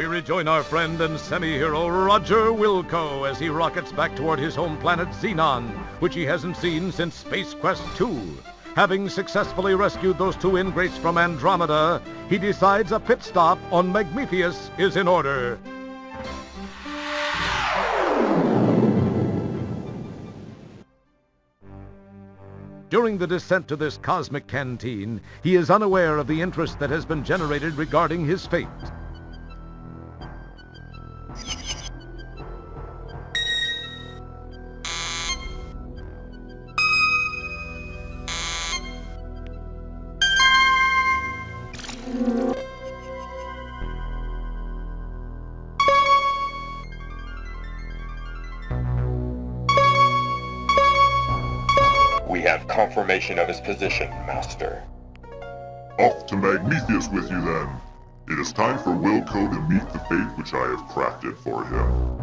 we rejoin our friend and semi-hero Roger Wilco as he rockets back toward his home planet Xenon, which he hasn't seen since Space Quest II. Having successfully rescued those two ingrates from Andromeda, he decides a pit stop on Magnifius is in order. During the descent to this cosmic canteen, he is unaware of the interest that has been generated regarding his fate. We have confirmation of his position, Master. Off to Magnifius with you, then. It is time for Wilco to meet the fate which I have crafted for him.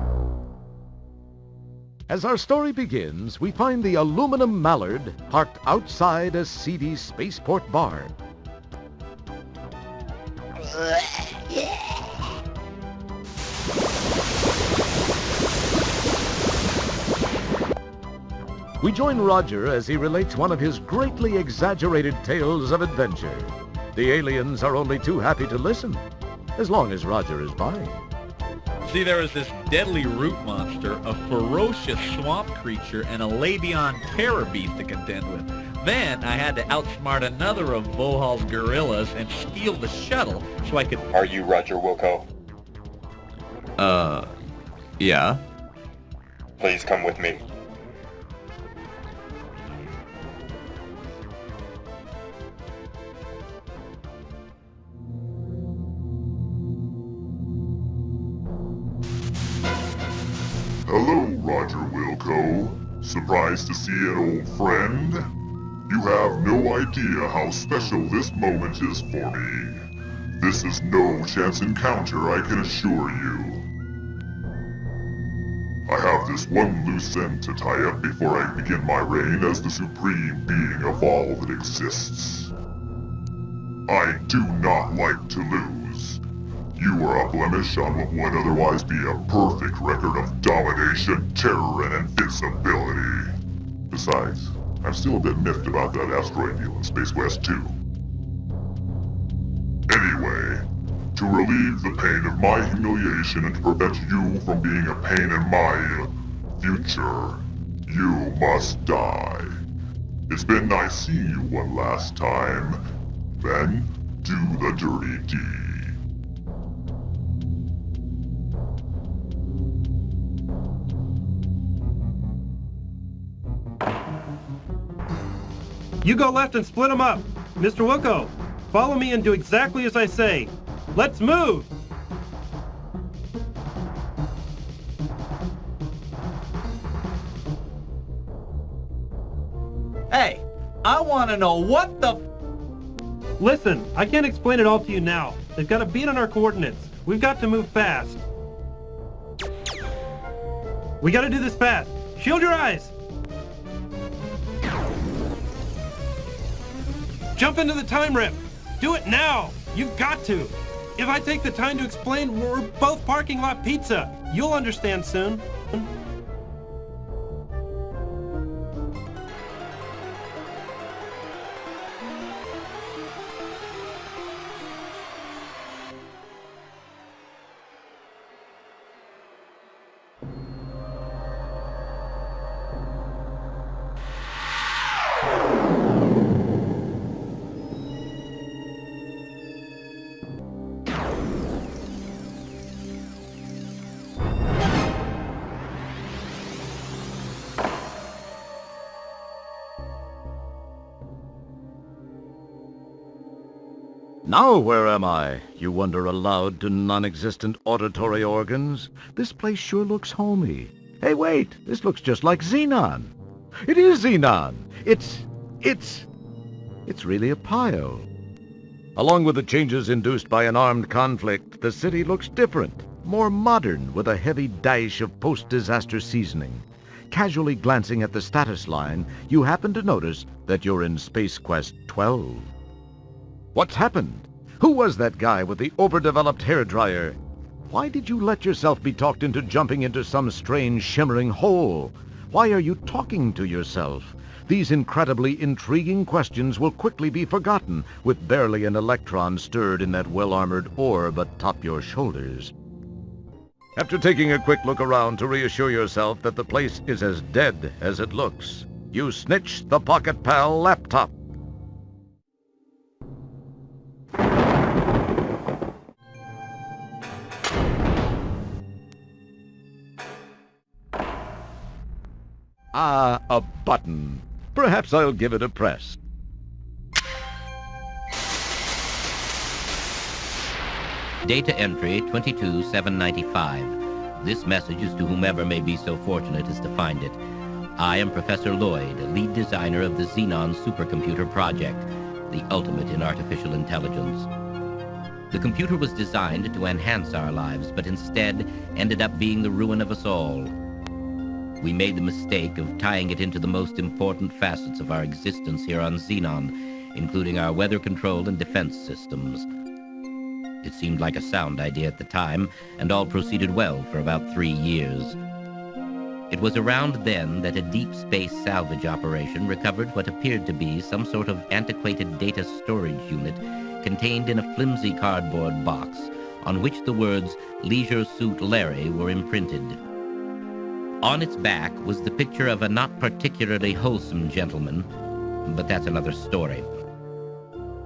As our story begins, we find the aluminum mallard parked outside a seedy spaceport bar. We join Roger as he relates one of his greatly exaggerated tales of adventure. The aliens are only too happy to listen, as long as Roger is by. See, there was this deadly root monster, a ferocious swamp creature, and a Labion terror beast to contend with. Then I had to outsmart another of Vohal's gorillas and steal the shuttle so I could... Are you Roger Wilco? Yeah? Please come with me. Hello, Roger Wilco. Surprised to see an old friend? You have no idea how special this moment is for me. This is no chance encounter, I can assure you. I have this one loose end to tie up before I begin my reign as the supreme being of all that exists. I do not like to lose. You are a blemish on what would otherwise be a perfect record of domination, terror, and invincibility. Besides, I'm still a bit miffed about that asteroid deal in Space Quest 2. Anyway, to relieve the pain of my humiliation and to prevent you from being a pain in my future, you must die. It's been nice seeing you one last time. Then, do the dirty deed. You go left and split them up. Mr. Wilco, follow me and do exactly as I say. Let's move! Hey, I want to know what the... Listen, I can't explain it all to you now. They've got a beat on our coordinates. We've got to move fast. We gotta do this fast. Shield your eyes! Jump into the time rip! Do it now! You've got to! If I take the time to explain, we're both parking lot pizza. You'll understand soon. Now where am I? You wonder aloud to non-existent auditory organs. This place sure looks homey. Hey, wait! This looks just like Xenon. It is Xenon! It's really a pile. Along with the changes induced by an armed conflict, the city looks different, more modern, with a heavy dash of post-disaster seasoning. Casually glancing at the status line, you happen to notice that you're in Space Quest 12. What's happened? Who was that guy with the overdeveloped hairdryer? Why did you let yourself be talked into jumping into some strange shimmering hole? Why are you talking to yourself? These incredibly intriguing questions will quickly be forgotten with barely an electron stirred in that well-armored orb atop your shoulders. After taking a quick look around to reassure yourself that the place is as dead as it looks, you snitch the Pocket Pal laptop. Ah, a button. Perhaps I'll give it a press. Data entry 22795. This message is to whomever may be so fortunate as to find it. I am Professor Lloyd, lead designer of the Xenon supercomputer project, the ultimate in artificial intelligence. The computer was designed to enhance our lives, but instead ended up being the ruin of us all. We made the mistake of tying it into the most important facets of our existence here on Xenon, including our weather control and defense systems. It seemed like a sound idea at the time, and all proceeded well for about 3 years. It was around then that a deep space salvage operation recovered what appeared to be some sort of antiquated data storage unit contained in a flimsy cardboard box on which the words "Leisure Suit Larry" were imprinted. On its back was the picture of a not particularly wholesome gentleman, but that's another story.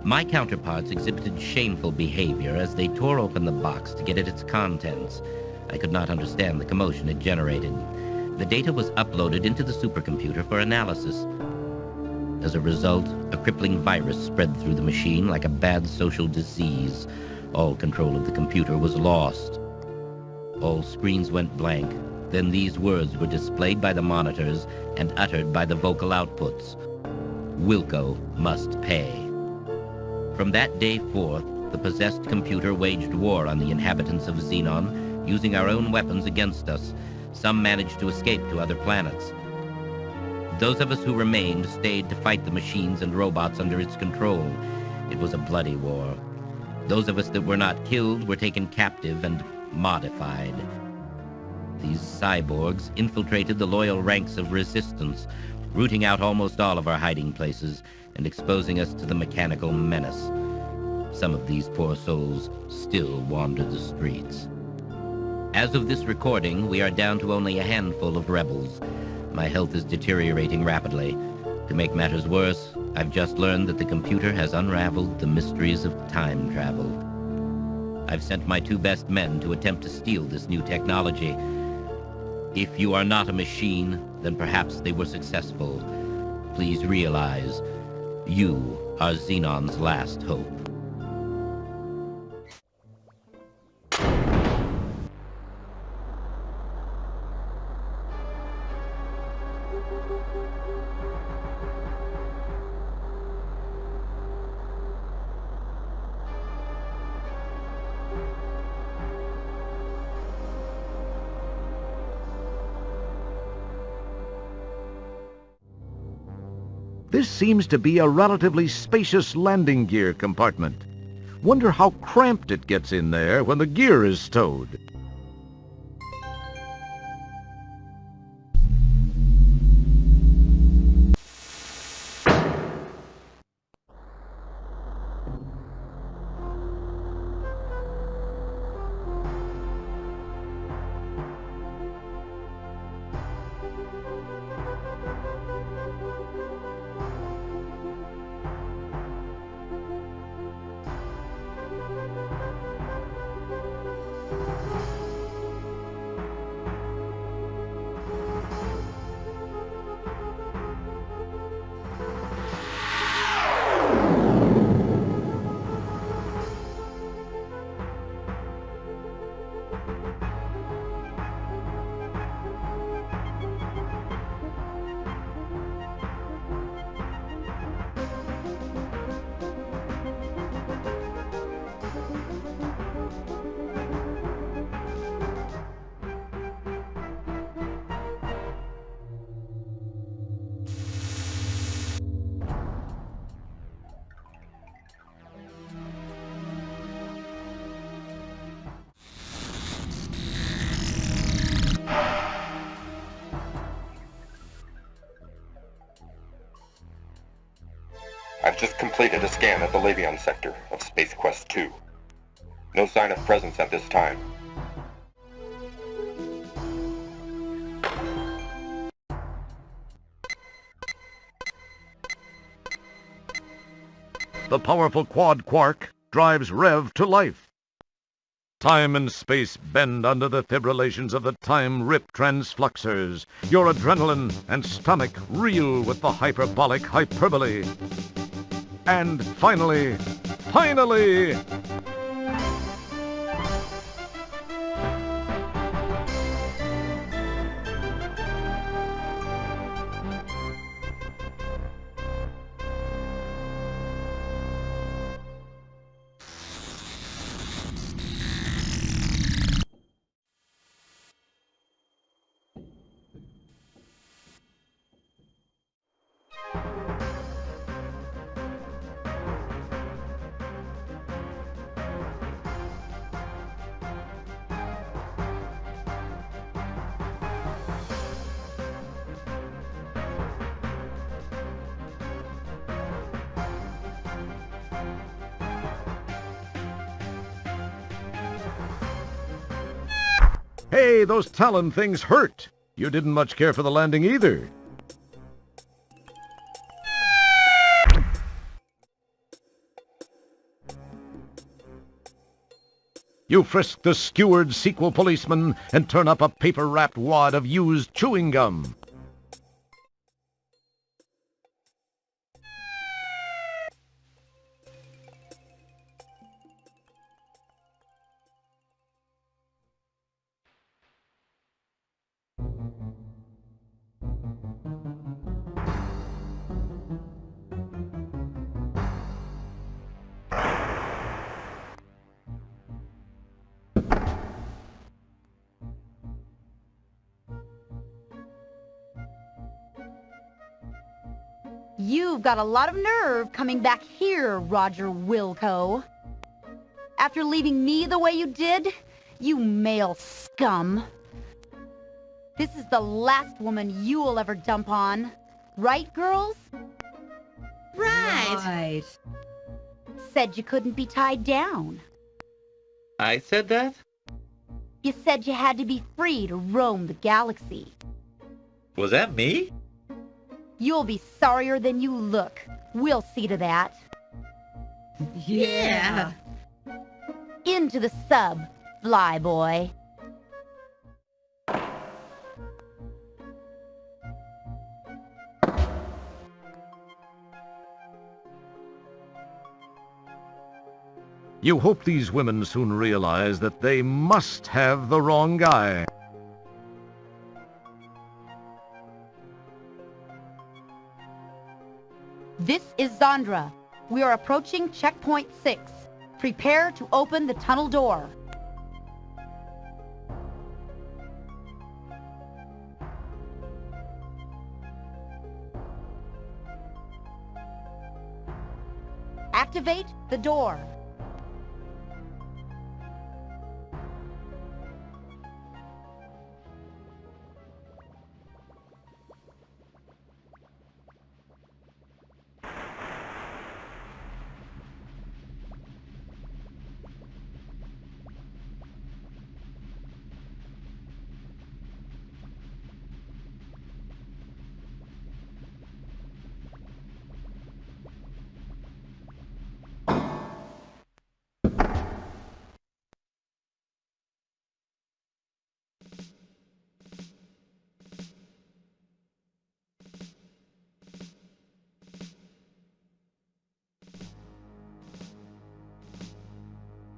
My counterparts exhibited shameful behavior as they tore open the box to get at its contents. I could not understand the commotion it generated. The data was uploaded into the supercomputer for analysis. As a result, a crippling virus spread through the machine like a bad social disease. All control of the computer was lost. All screens went blank. Then these words were displayed by the monitors and uttered by the vocal outputs. Wilco must pay. From that day forth, the possessed computer waged war on the inhabitants of Xenon, using our own weapons against us. Some managed to escape to other planets. Those of us who remained stayed to fight the machines and robots under its control. It was a bloody war. Those of us that were not killed were taken captive and modified. These cyborgs infiltrated the loyal ranks of resistance, rooting out almost all of our hiding places and exposing us to the mechanical menace. Some of these poor souls still wander the streets. As of this recording, we are down to only a handful of rebels. My health is deteriorating rapidly. To make matters worse, I've just learned that the computer has unraveled the mysteries of time travel. I've sent my 2 best men to attempt to steal this new technology. If you are not a machine, then perhaps they were successful. Please realize, you are Xenon's last hope. This seems to be a relatively spacious landing gear compartment. Wonder how cramped it gets in there when the gear is stowed. Just completed a scan of the Labion sector of Space Quest 2. No sign of presence at this time. The powerful quad quark drives Rev to life. Time and space bend under the fibrillations of the time-rip transfluxers. Your adrenaline and stomach reel with the hyperbolic hyperbole. And finally... Hey, those Talon things hurt. You didn't much care for the landing either. You frisk the skewered sequel policeman and turn up a paper-wrapped wad of used chewing gum. You've got a lot of nerve coming back here, Roger Wilco. After leaving me the way you did, you male scum. This is the last woman you'll ever dump on. Right, girls? Right. Said you couldn't be tied down. I said that? You said you had to be free to roam the galaxy. Was that me? You'll be sorrier than you look. We'll see to that. Yeah. Into the sub, fly boy. You hope these women soon realize that they must have the wrong guy. This is Zandra. We are approaching checkpoint 6. Prepare to open the tunnel door. Activate the door.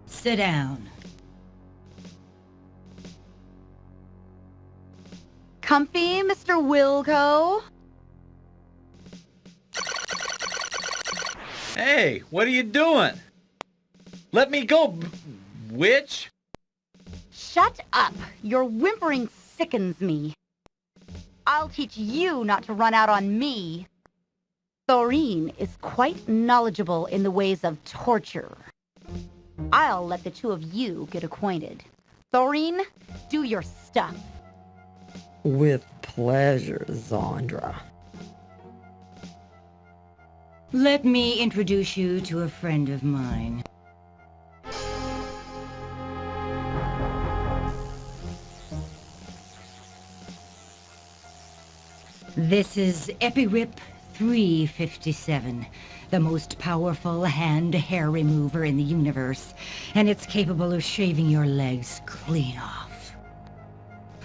Sit down. Comfy, Mr. Wilco? Hey, what are you doing? Let me go, witch! Shut up! Your whimpering sickens me. I'll teach you not to run out on me. Thorine is quite knowledgeable in the ways of torture. I'll let the two of you get acquainted. Thorine, do your stuff. With pleasure, Zandra. Let me introduce you to a friend of mine. This is Epirip 357, the most powerful hand-hair remover in the universe, and it's capable of shaving your legs clean off.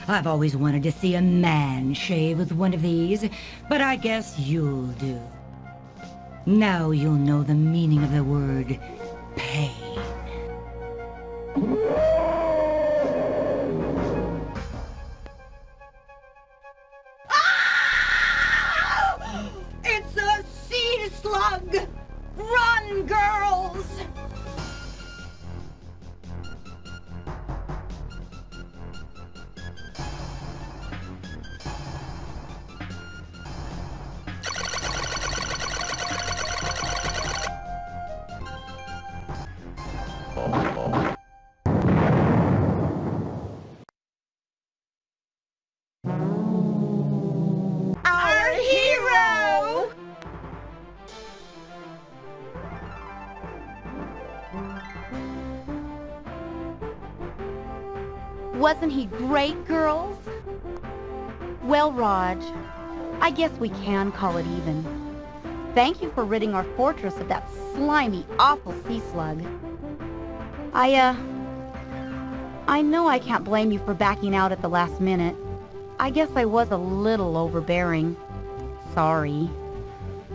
I've always wanted to see a man shave with one of these, but I guess you'll do. Now you'll know the meaning of the word pain. It's a sea slug! Run, girls! Our hero! Wasn't he great, girls? Well, Raj, I guess we can call it even. Thank you for ridding our fortress of that slimy, awful sea slug. I know I can't blame you for backing out at the last minute. I guess I was a little overbearing. Sorry.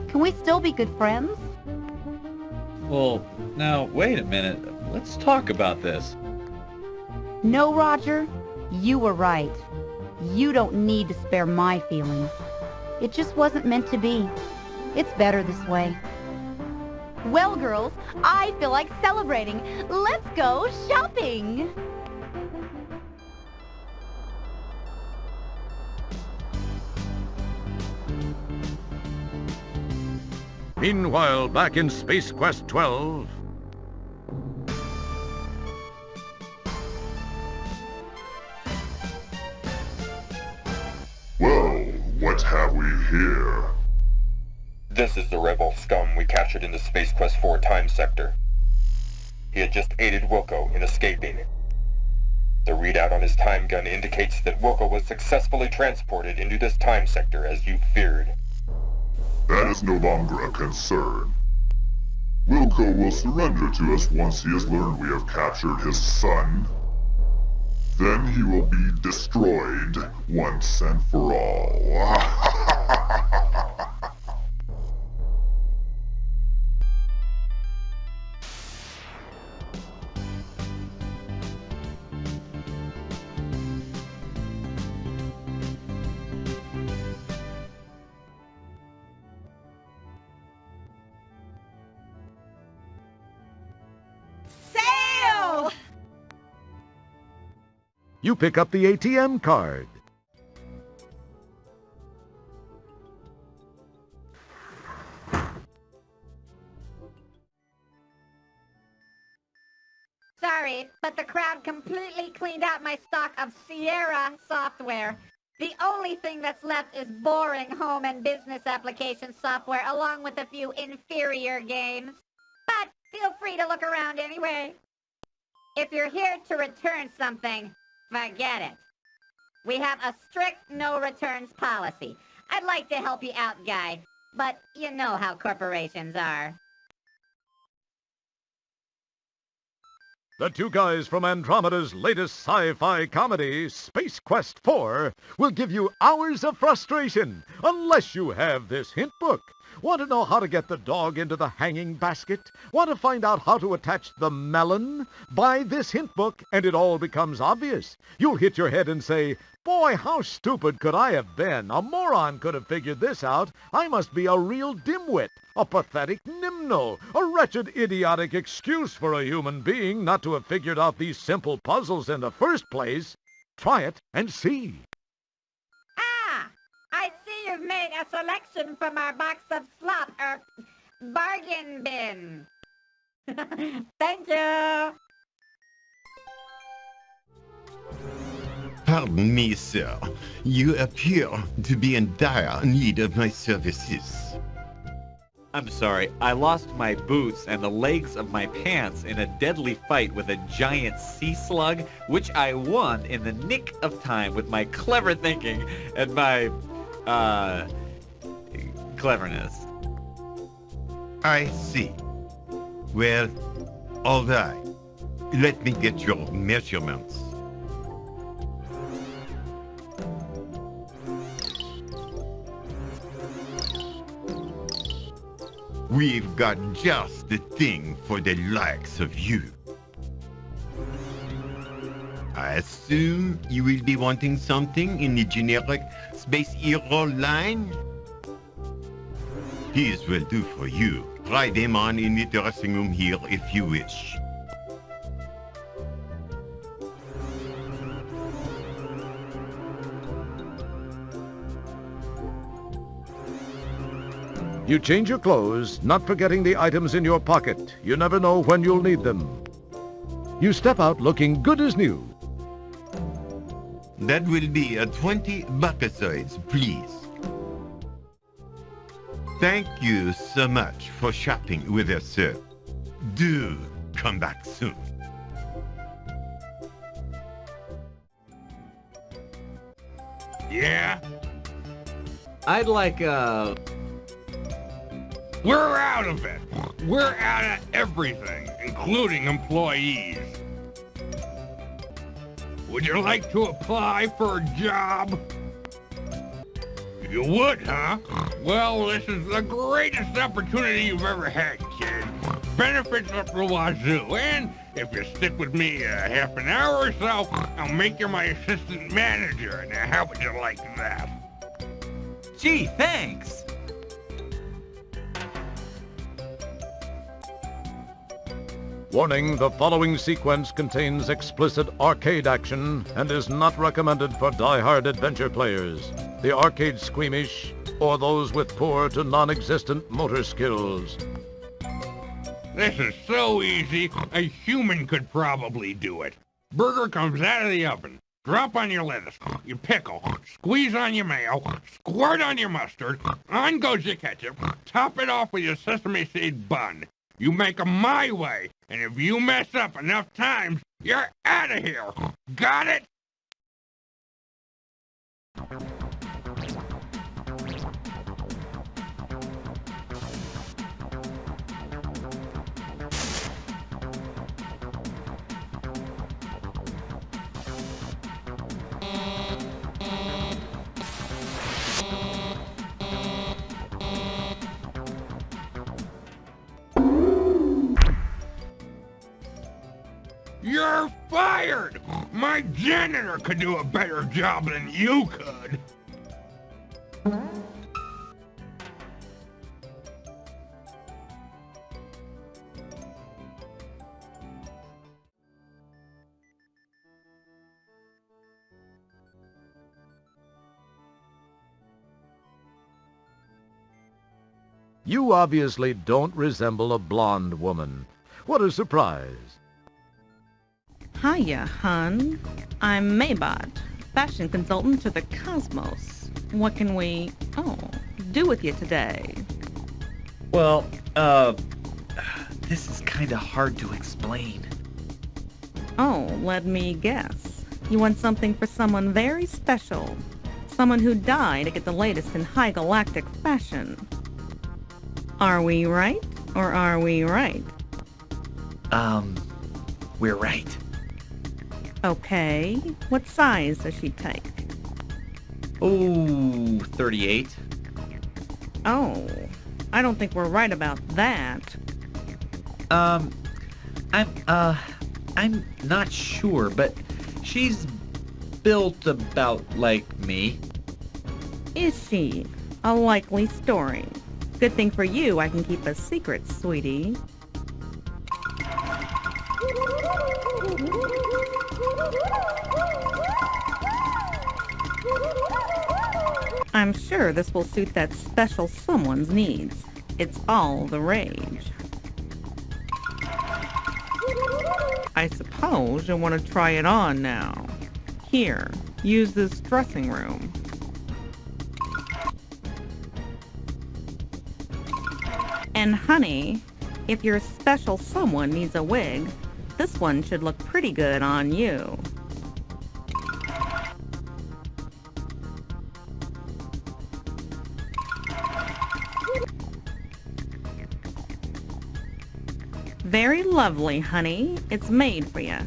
Can we still be good friends? Well, now, wait a minute. Let's talk about this. No, Roger. You were right. You don't need to spare my feelings. It just wasn't meant to be. It's better this way. Well, girls, I feel like celebrating. Let's go shopping! Meanwhile, back in Space Quest 12... Well, what have we here? This is the rebel scum we captured in the Space Quest 4 time sector. He had just aided Wilco in escaping. The readout on his time gun indicates that Wilco was successfully transported into this time sector as you feared. That is no longer a concern. Wilco will surrender to us once he has learned we have captured his son. Then he will be destroyed once and for all. Sail! You pick up the ATM card. Sorry, but the crowd completely cleaned out my stock of Sierra software. The only thing that's left is boring home and business application software along with a few inferior games. But feel free to look around anyway. If you're here to return something, forget it. We have a strict no returns policy. I'd like to help you out, guy, but you know how corporations are. The two guys from Andromeda's latest sci-fi comedy, Space Quest 4, will give you hours of frustration unless you have this hint book. Want to know how to get the dog into the hanging basket? Want to find out how to attach the melon? Buy this hint book and it all becomes obvious. You'll hit your head and say, "Boy, how stupid could I have been? A moron could have figured this out. I must be a real dimwit, a pathetic nimno, a wretched, idiotic excuse for a human being not to have figured out these simple puzzles in the first place." Try it and see. Ah! I see you've made a selection from our box of slop, bargain bin. Thank you. Pardon me, sir. You appear to be in dire need of my services. I'm sorry, I lost my boots and the legs of my pants in a deadly fight with a giant sea slug, which I won in the nick of time with my clever thinking and my, cleverness. I see. Well, all right. Let me get your measurements. We've got just the thing for the likes of you. I assume you will be wanting something in the generic Space Hero line? These will do for you. Try them on in the dressing room here if you wish. You change your clothes, not forgetting the items in your pocket. You never know when you'll need them. You step out looking good as new. That will be a 20 buckasoids, please. Thank you so much for shopping with us, sir. Do come back soon. Yeah? I'd like, We're out of it. We're out of everything, including employees. Would you like to apply for a job? You would, huh? Well, this is the greatest opportunity you've ever had, kid. Benefits up the wazoo, and if you stick with me half an hour or so, I'll make you my assistant manager. Now, how would you like that? Gee, thanks. Warning, the following sequence contains explicit arcade action and is not recommended for die-hard adventure players, the arcade squeamish, or those with poor to non-existent motor skills. This is so easy, a human could probably do it. Burger comes out of the oven. Drop on your lettuce, your pickle, squeeze on your mayo, squirt on your mustard, on goes your ketchup, top it off with your sesame seed bun. You make 'em my way, and if you mess up enough times, you're out of here. Got it? You're fired! My janitor could do a better job than you could. You obviously don't resemble a blonde woman. What a surprise. Hiya, hun. I'm Maybot, fashion consultant to the Cosmos. What can we, do with you today? Well, this is kinda hard to explain. Oh, let me guess. You want something for someone very special. Someone who died to get the latest in high galactic fashion. Are we right, or are we right? We're right. Okay. What size does she take? Oh, 38. Oh, I don't think we're right about that. I'm not sure, but she's built about like me. Is she? A likely story. Good thing for you, I can keep a secret, sweetie. I'm sure this will suit that special someone's needs. It's all the rage. I suppose you'll want to try it on now. Here, use this dressing room. And honey, if your special someone needs a wig, this one should look pretty good on you. Very lovely, honey. It's made for you.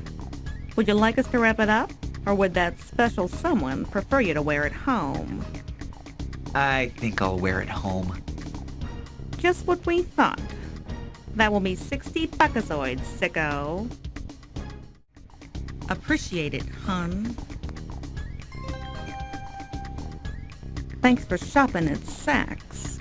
Would you like us to wrap it up? Or would that special someone prefer you to wear it home? I think I'll wear it home. Just what we thought. That will be 60 buckazoids, sicko. Appreciate it, hun. Thanks for shopping at Saks.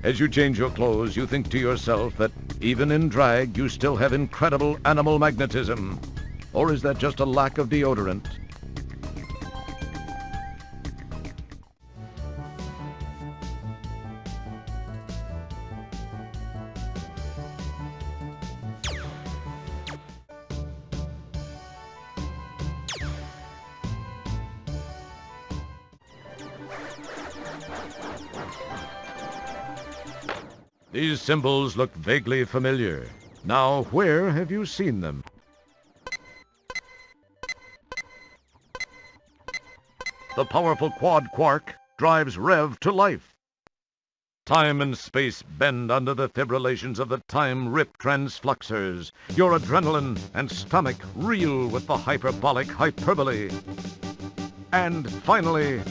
As you change your clothes, you think to yourself that even in drag, you still have incredible animal magnetism. Or is that just a lack of deodorant? These symbols look vaguely familiar. Now, where have you seen them? The powerful quad quark drives Rev to life. Time and space bend under the fibrillations of the time-rip transfluxers. Your adrenaline and stomach reel with the hyperbolic hyperbole. And finally...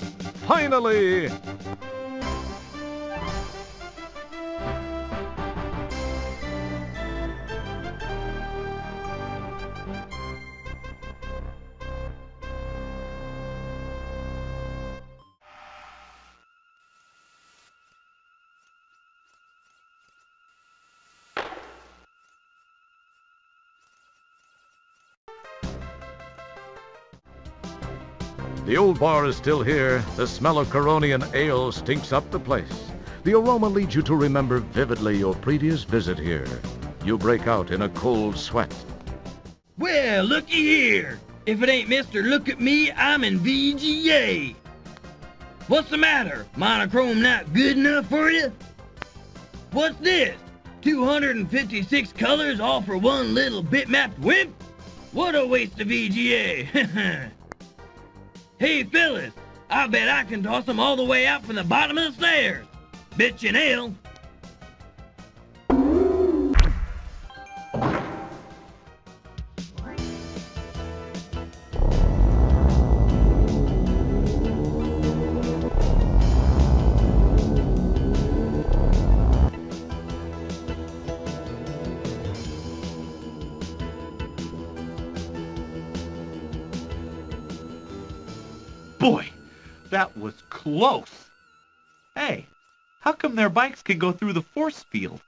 The old bar is still here. The smell of Coronian ale stinks up the place. The aroma leads you to remember vividly your previous visit here. You break out in a cold sweat. Well, looky here. If it ain't Mr. Look at Me, I'm in VGA. What's the matter? Monochrome not good enough for you? What's this? 256 colors all for one little bitmapped wimp? What a waste of VGA. Hey, fellas, I bet I can toss them all the way out from the bottom of the stairs. Bet you an ale. Boy, that was close. Hey, how come their bikes could go through the force field?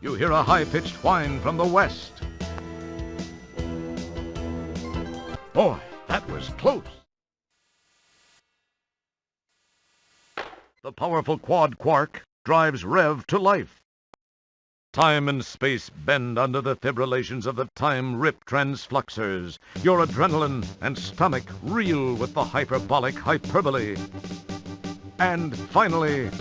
You hear a high-pitched whine from the west. Boy, that was close. The powerful quad quark drives Rev to life. Time and space bend under the fibrillations of the time-rip transfluxers. Your adrenaline and stomach reel with the hyperbolic hyperbole. And finally...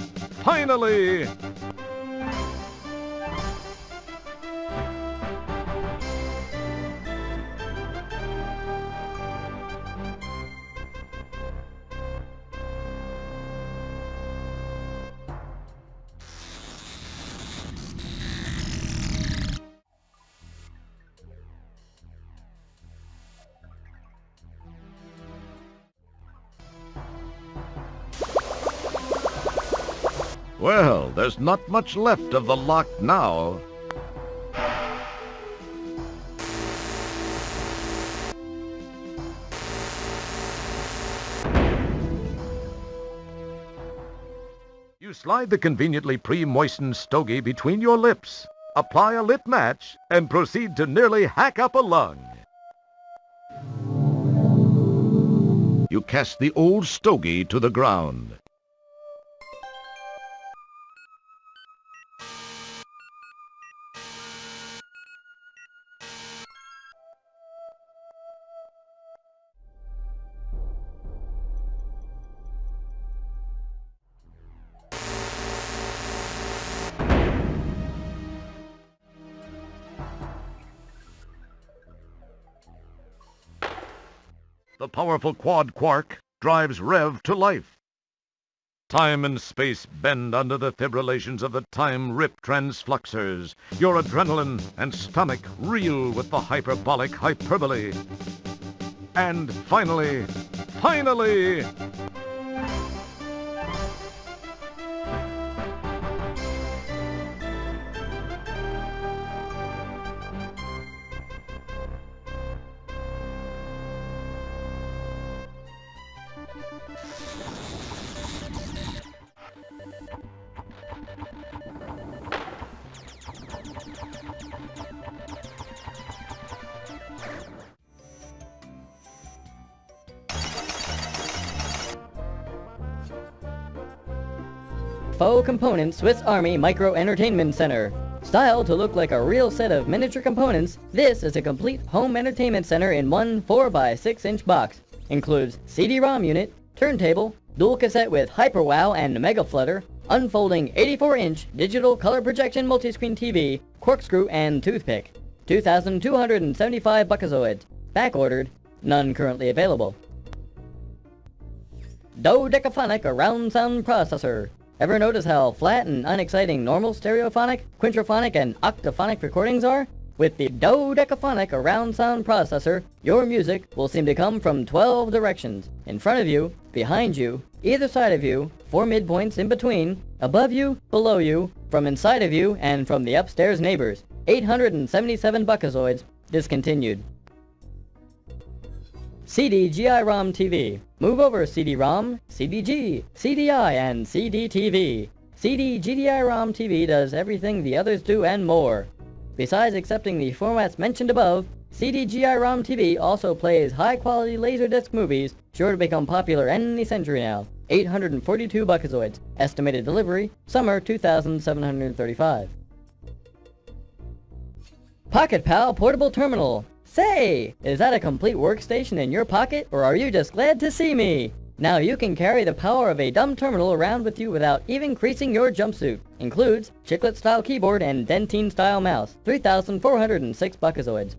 Well, there's not much left of the lock now. You slide the conveniently pre-moistened stogie between your lips, apply a lit match, and proceed to nearly hack up a lung. You cast the old stogie to the ground. The powerful quad quark drives Rev to life. Time and space bend under the fibrillations of the time-rip transfluxers. Your adrenaline and stomach reel with the hyperbolic hyperbole. And finally... Faux Component Swiss Army Micro Entertainment Center. Styled to look like a real set of miniature components, this is a complete home entertainment center in one 4x6-inch box. Includes CD-ROM unit, turntable, dual cassette with HyperWow and Mega Flutter, unfolding 84-inch digital color projection multiscreen TV, corkscrew and toothpick. 2,275 buckazoids. Back-ordered. None currently available. Dodecaphonic Around Sound Processor. Ever notice how flat and unexciting normal stereophonic, quintrophonic, and octaphonic recordings are? With the Dodecaphonic Around Sound Processor, your music will seem to come from 12 directions. In front of you, behind you, either side of you, 4 midpoints in between, above you, below you, from inside of you, and from the upstairs neighbors. 877 buckazoids. Discontinued. CD-GI-ROM TV. Move over CD-ROM, CDG, CDI, and CD-TV. CD-GDI-ROM TV does everything the others do and more. Besides accepting the formats mentioned above, CD-GI-ROM TV also plays high-quality Laserdisc movies, sure to become popular any century now. 842 buckazoids. Estimated delivery, summer 2735. Pocket Pal Portable Terminal. Say, is that a complete workstation in your pocket, or are you just glad to see me? Now you can carry the power of a dumb terminal around with you without even creasing your jumpsuit. Includes chiclet-style keyboard and dentine-style mouse. 3,406 buckazoids.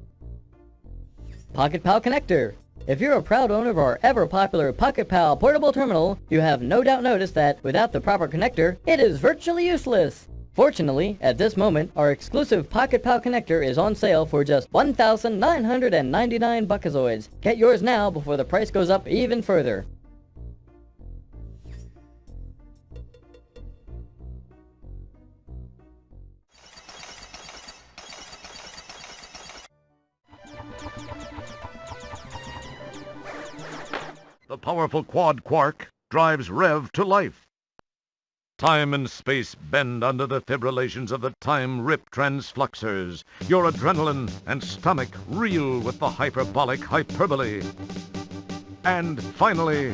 Pocket Pal Connector. If you're a proud owner of our ever-popular Pocket Pal Portable Terminal, you have no doubt noticed that, without the proper connector, it is virtually useless. Fortunately, at this moment, our exclusive Pocket Pal connector is on sale for just 1,999 buckazoids. Get yours now before the price goes up even further. The powerful quad quark drives Rev to life. Time and space bend under the fibrillations of the time-rip transfluxers. Your adrenaline and stomach reel with the hyperbolic hyperbole. And finally...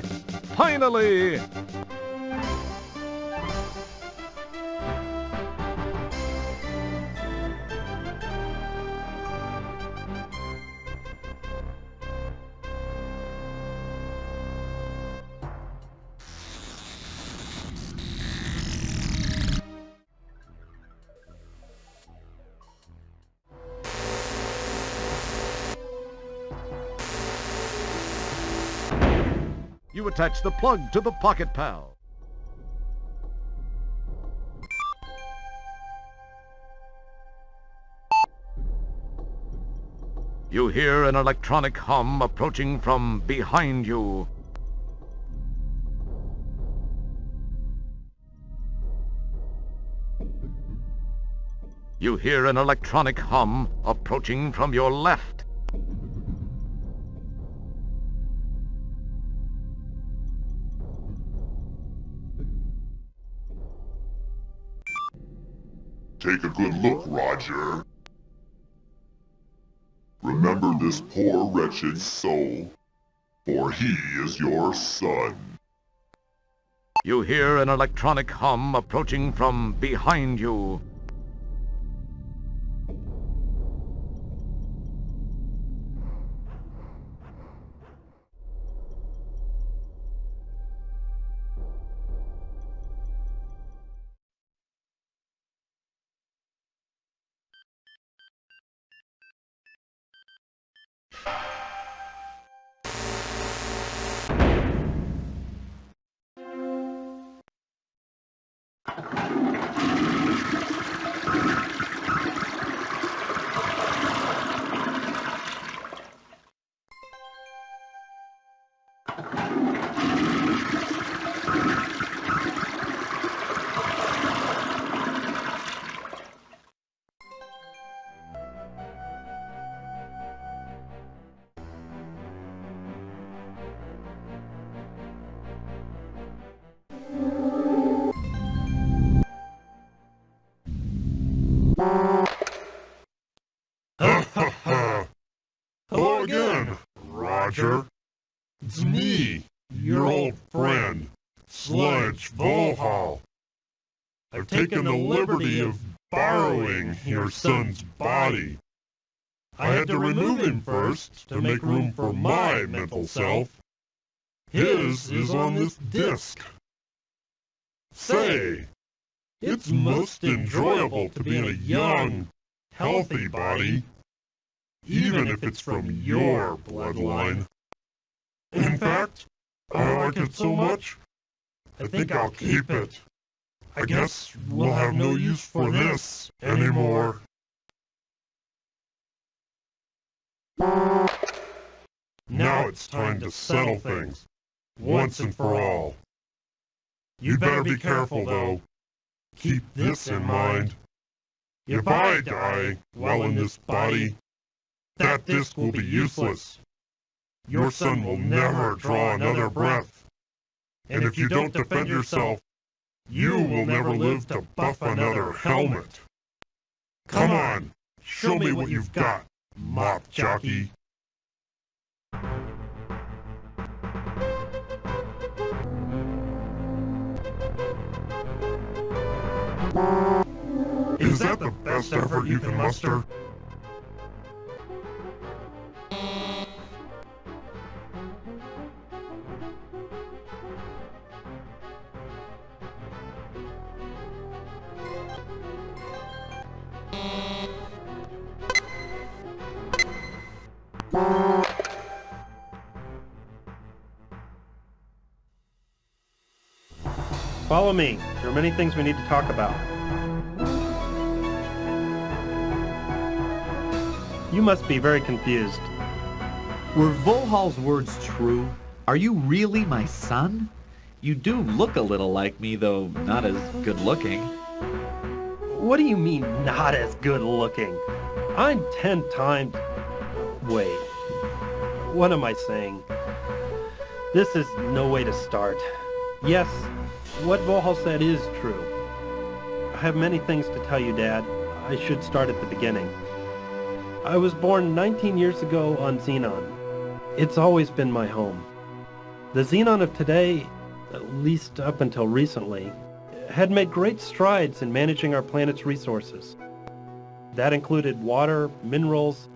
You attach the plug to the Pocket Pal. You hear an electronic hum approaching from behind you. You hear an electronic hum approaching from your left. Take a good look, Roger. Remember this poor, wretched soul. for he is your son. You hear an electronic hum approaching from behind you. Hello again, Roger. It's me, your old friend, Sludge Volhall. I've taken the liberty of borrowing your son's body. I had to remove him first to make room for my mental self. His is on this disc. Say, it's most enjoyable to be in a young, healthy body, even if it's from your bloodline. In fact, I like it so much, I think I'll keep it. I guess we'll have no use for this anymore. Now it's time to settle things, once and for all. You'd better be careful, though. Keep this in mind. If I die while in this body, that disc will be useless. Your son will never draw another breath. And if you don't defend yourself, you will never live to buff another helmet. Come on, show me what you've got, mop jockey. Is that the best effort you can muster? Follow me. There are many things we need to talk about. You must be very confused. Were Volhall's words true? Are you really my son? You do look a little like me, though not as good looking. What do you mean, not as good looking? I'm 10 times... Wait. What am I saying? This is no way to start. Yes, what Volhall said is true. I have many things to tell you, Dad. I should start at the beginning. I was born 19 years ago on Xenon. It's always been my home. The Xenon of today, at least up until recently, had made great strides in managing our planet's resources. That included water, minerals,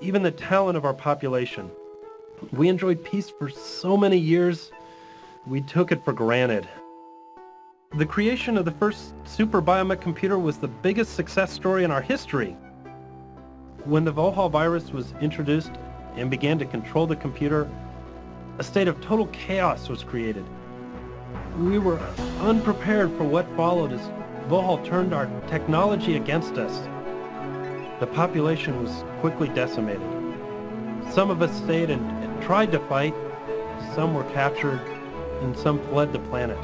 even the talent of our population. We enjoyed peace for so many years, we took it for granted. The creation of the first super biomech computer was the biggest success story in our history. When the Volhall virus was introduced and began to control the computer, a state of total chaos was created. We were unprepared for what followed as Volhall turned our technology against us. The population was quickly decimated. Some of us stayed and tried to fight, some were captured, and some fled the planet.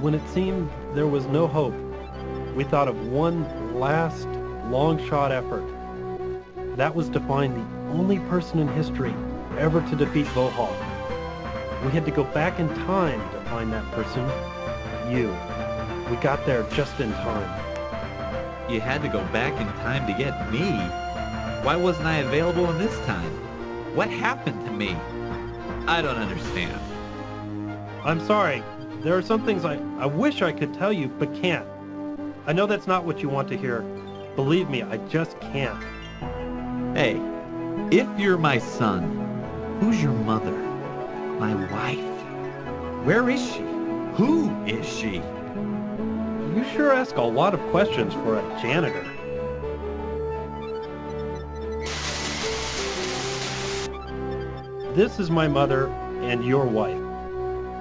When it seemed there was no hope, we thought of one last, long-shot effort. That was to find the only person in history ever to defeat Volhall. We had to go back in time to find that person, you. We got there just in time. You had to go back in time to get me? Why wasn't I available in this time? What happened to me? I don't understand. I'm sorry. There are some things I wish I could tell you, but can't. I know that's not what you want to hear. Believe me, I just can't. Hey, if you're my son, who's your mother? My wife? Where is she? Who is she? You sure ask a lot of questions for a janitor. This is my mother and your wife.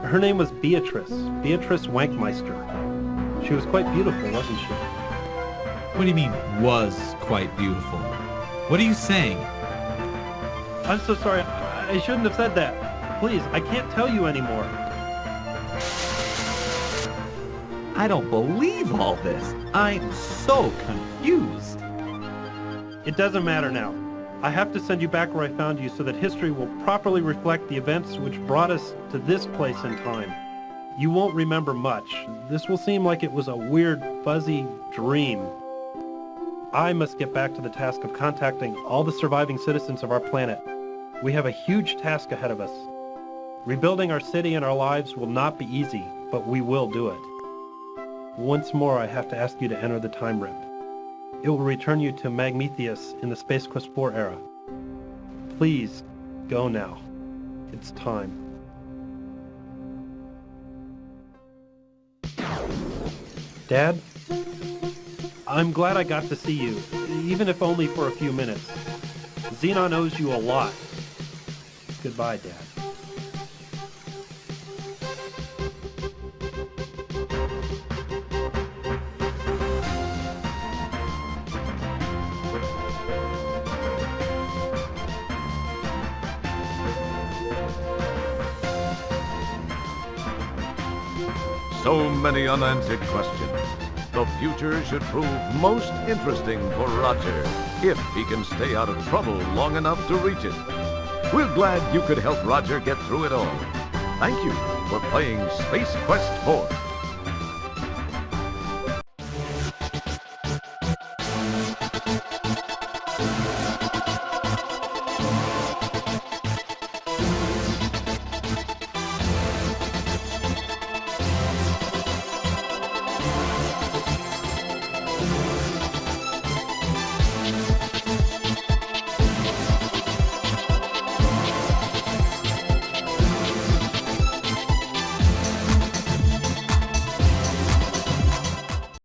Her name was Beatrice Wankmeister. She was quite beautiful, wasn't she? What do you mean, was quite beautiful? What are you saying? I'm so sorry. I shouldn't have said that. Please, I can't tell you anymore. I don't believe all this. I'm so confused. It doesn't matter now. I have to send you back where I found you so that history will properly reflect the events which brought us to this place in time. You won't remember much. This will seem like it was a weird, fuzzy dream. I must get back to the task of contacting all the surviving citizens of our planet. We have a huge task ahead of us. Rebuilding our city and our lives will not be easy, but we will do it. Once more, I have to ask you to enter the time rip. It will return you to Magmetheus in the Space Quest 4 era. Please, go now. It's time. Dad? I'm glad I got to see you, even if only for a few minutes. Xenon owes you a lot. Goodbye, Dad. So many unanswered questions. The future should prove most interesting for Roger, if he can stay out of trouble long enough to reach it. We're glad you could help Roger get through it all. Thank you for playing Space Quest 4.